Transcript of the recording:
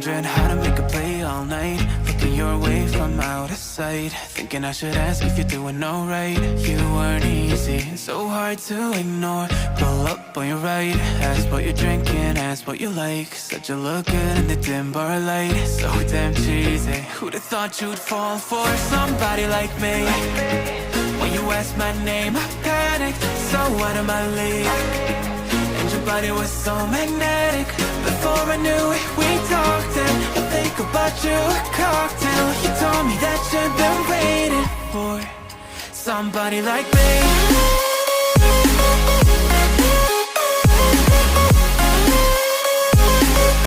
wondering how to make a play all night. Looking your way from out of sight, thinking I should ask if you're doing alright. You weren't easy, so hard to ignore. Pull up on your right, ask what you're drinking, ask what you like. Said you look good in the dim bar light, so damn cheesy. Who'd have thought you'd fall for somebody like me? When you asked my name, I panicked, so out of my league. And your body was so magnetic. Before I knew it, we talked, and I think about you a cocktail. You told me that you've been waiting for somebody like me.